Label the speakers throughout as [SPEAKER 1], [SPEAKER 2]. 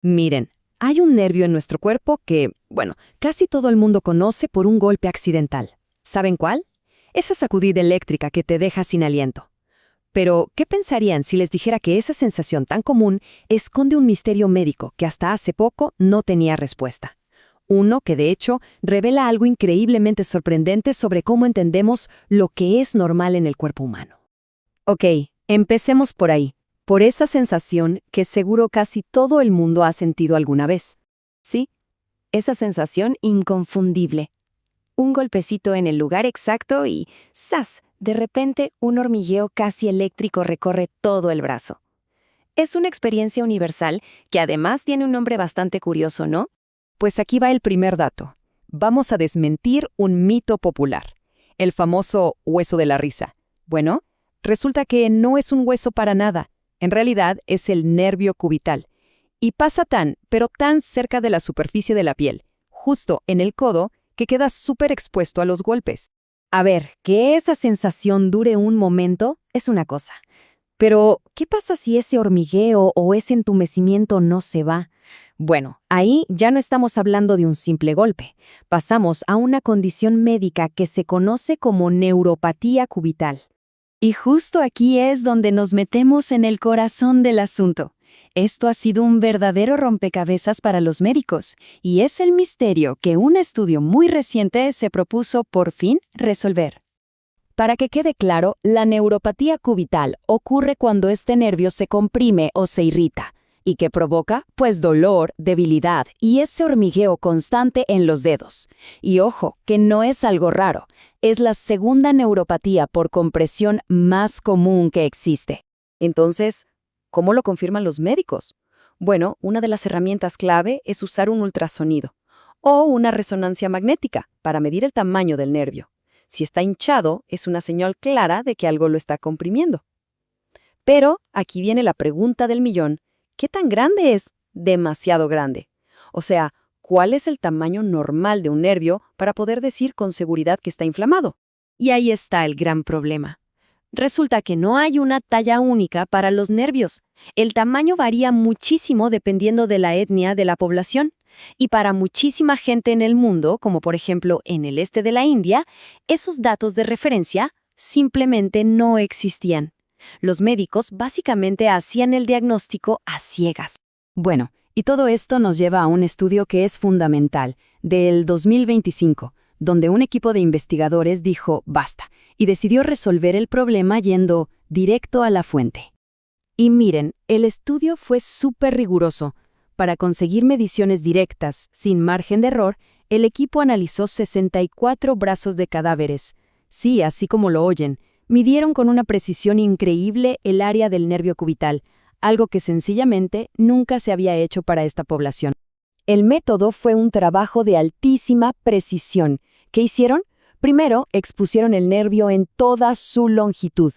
[SPEAKER 1] Miren, hay un nervio en nuestro cuerpo que, bueno, casi todo el mundo conoce por un golpe accidental. ¿Saben cuál? Esa sacudida eléctrica que te deja sin aliento. Pero, ¿qué pensarían si les dijera que esa sensación tan común esconde un misterio médico que hasta hace poco no tenía respuesta? Uno que, de hecho, revela algo increíblemente sorprendente sobre cómo entendemos lo que es normal en el cuerpo humano. Ok, empecemos por ahí, por esa sensación que seguro casi todo el mundo ha sentido alguna vez. Sí, esa sensación inconfundible. Un golpecito en el lugar exacto y ¡zas! De repente, un hormigueo casi eléctrico recorre todo el brazo. Es una experiencia universal que además tiene un nombre bastante curioso, ¿no? Pues aquí va el primer dato. Vamos a desmentir un mito popular, el famoso hueso de la risa. Bueno, resulta que no es un hueso para nada. En realidad es el nervio cubital. Y pasa pero tan cerca de la superficie de la piel, justo en el codo, que queda súper expuesto a los golpes. A ver, que esa sensación dure un momento es una cosa. Pero, ¿qué pasa si ese hormigueo o ese entumecimiento no se va? Bueno, ahí ya no estamos hablando de un simple golpe. Pasamos a una condición médica que se conoce como neuropatía cubital. Y justo aquí es donde nos metemos en el corazón del asunto. Esto ha sido un verdadero rompecabezas para los médicos, y es el misterio que un estudio muy reciente se propuso por fin resolver. Para que quede claro, la neuropatía cubital ocurre cuando este nervio se comprime o se irrita. ¿Y qué provoca? Pues dolor, debilidad y ese hormigueo constante en los dedos. Y ojo, que no es algo raro, es la segunda neuropatía por compresión más común que existe. Entonces, ¿cómo lo confirman los médicos? Bueno, una de las herramientas clave es usar un ultrasonido o una resonancia magnética para medir el tamaño del nervio. Si está hinchado, es una señal clara de que algo lo está comprimiendo. Pero aquí viene la pregunta del millón. ¿Qué tan grande es? Demasiado grande. O sea, ¿cuál es el tamaño normal de un nervio para poder decir con seguridad que está inflamado? Y ahí está el gran problema. Resulta que no hay una talla única para los nervios. El tamaño varía muchísimo dependiendo de la etnia de la población. Y para muchísima gente en el mundo, como por ejemplo en el este de la India, esos datos de referencia simplemente no existían. Los médicos básicamente hacían el diagnóstico a ciegas. Bueno, y todo esto nos lleva a un estudio que es fundamental, del 2025, donde un equipo de investigadores dijo basta y decidió resolver el problema yendo directo a la fuente. Y miren, el estudio fue súper riguroso. Para conseguir mediciones directas, sin margen de error, el equipo analizó 64 brazos de cadáveres. Sí, así como lo oyen, midieron con una precisión increíble el área del nervio cubital, algo que sencillamente nunca se había hecho para esta población. El método fue un trabajo de altísima precisión. ¿Qué hicieron? Primero, expusieron el nervio en toda su longitud.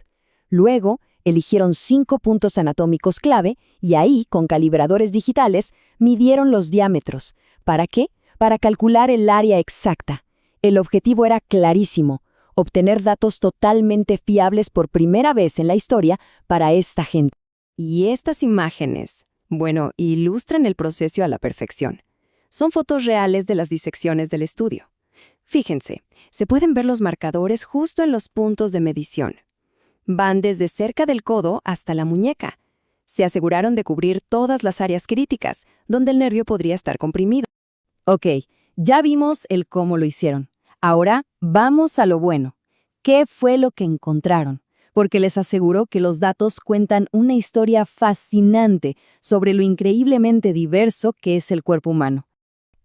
[SPEAKER 1] Luego, eligieron 5 puntos anatómicos clave y ahí, con calibradores digitales, midieron los diámetros. ¿Para qué? Para calcular el área exacta. El objetivo era clarísimo: obtener datos totalmente fiables por primera vez en la historia para esta gente. Y estas imágenes, bueno, ilustran el proceso a la perfección. Son fotos reales de las disecciones del estudio. Fíjense, se pueden ver los marcadores justo en los puntos de medición. Van desde cerca del codo hasta la muñeca. Se aseguraron de cubrir todas las áreas críticas, donde el nervio podría estar comprimido. Ok, ya vimos el cómo lo hicieron. Ahora vamos a lo bueno. ¿Qué fue lo que encontraron? Porque les aseguro que los datos cuentan una historia fascinante sobre lo increíblemente diverso que es el cuerpo humano.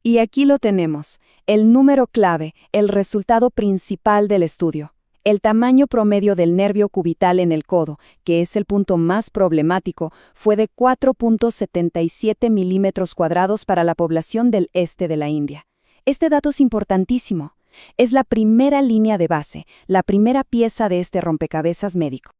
[SPEAKER 1] Y aquí lo tenemos, el número clave, el resultado principal del estudio. El tamaño promedio del nervio cubital en el codo, que es el punto más problemático, fue de 4.77 milímetros cuadrados para la población del este de la India. Este dato es importantísimo. Es la primera línea de base, la primera pieza de este rompecabezas médico.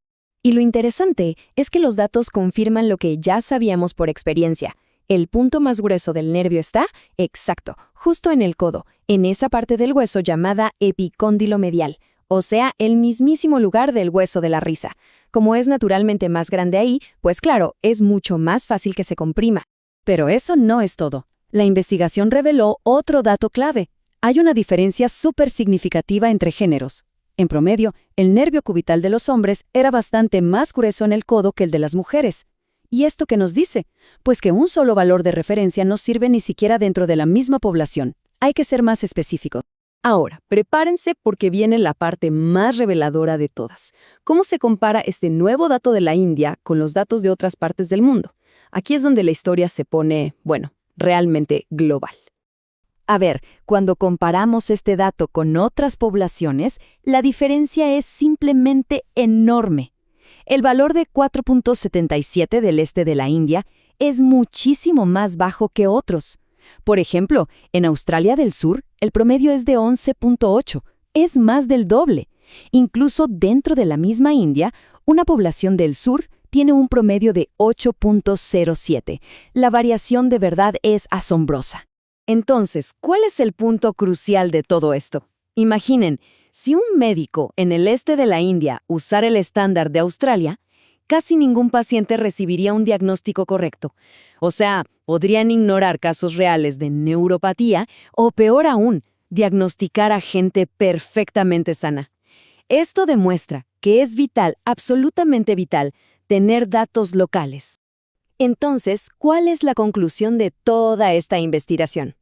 [SPEAKER 1] Y lo interesante es que los datos confirman lo que ya sabíamos por experiencia. El punto más grueso del nervio está, exacto, justo en el codo, en esa parte del hueso llamada epicóndilo medial, o sea, el mismísimo lugar del hueso de la risa. Como es naturalmente más grande ahí, pues claro, es mucho más fácil que se comprima. Pero eso no es todo. La investigación reveló otro dato clave. Hay una diferencia súper significativa entre géneros. En promedio, el nervio cubital de los hombres era bastante más grueso en el codo que el de las mujeres. ¿Y esto qué nos dice? Pues que un solo valor de referencia no sirve ni siquiera dentro de la misma población. Hay que ser más específico. Ahora, prepárense porque viene la parte más reveladora de todas. ¿Cómo se compara este nuevo dato de la India con los datos de otras partes del mundo? Aquí es donde la historia se pone, bueno, realmente global. A ver, cuando comparamos este dato con otras poblaciones, la diferencia es simplemente enorme. El valor de 4.77 del este de la India es muchísimo más bajo que otros. Por ejemplo, en Australia del Sur, el promedio es de 11.8, es más del doble. Incluso dentro de la misma India, una población del sur tiene un promedio de 8.07. La variación de verdad es asombrosa. Entonces, ¿cuál es el punto crucial de todo esto? Imaginen, si un médico en el este de la India usara el estándar de Australia, casi ningún paciente recibiría un diagnóstico correcto. O sea, podrían ignorar casos reales de neuropatía o, peor aún, diagnosticar a gente perfectamente sana. Esto demuestra que es vital, absolutamente vital, tener datos locales. Entonces, ¿cuál es la conclusión de toda esta investigación?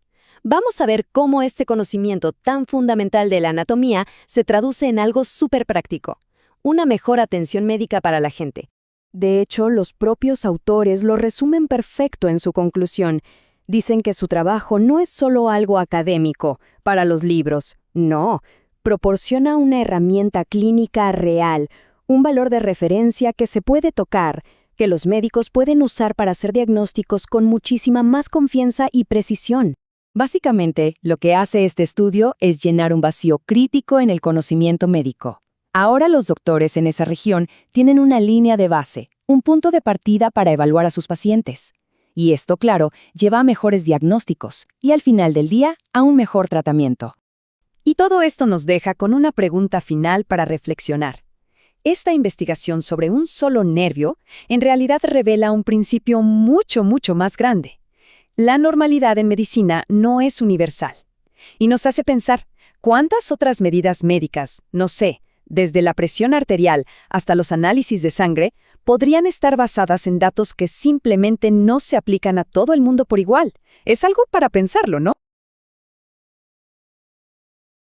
[SPEAKER 1] Vamos a ver cómo este conocimiento tan fundamental de la anatomía se traduce en algo súper práctico, una mejor atención médica para la gente. De hecho, los propios autores lo resumen perfecto en su conclusión. Dicen que su trabajo no es solo algo académico para los libros, no, proporciona una herramienta clínica real, un valor de referencia que se puede tocar, que los médicos pueden usar para hacer diagnósticos con muchísima más confianza y precisión. Básicamente, lo que hace este estudio es llenar un vacío crítico en el conocimiento médico. Ahora los doctores en esa región tienen una línea de base, un punto de partida para evaluar a sus pacientes. Y esto, claro, lleva a mejores diagnósticos y al final del día a un mejor tratamiento. Y todo esto nos deja con una pregunta final para reflexionar. Esta investigación sobre un solo nervio en realidad revela un principio mucho más grande. La normalidad en medicina no es universal. Y nos hace pensar, ¿cuántas otras medidas médicas, no sé, desde la presión arterial hasta los análisis de sangre, podrían estar basadas en datos que simplemente no se aplican a todo el mundo por igual? Es algo para pensarlo, ¿no?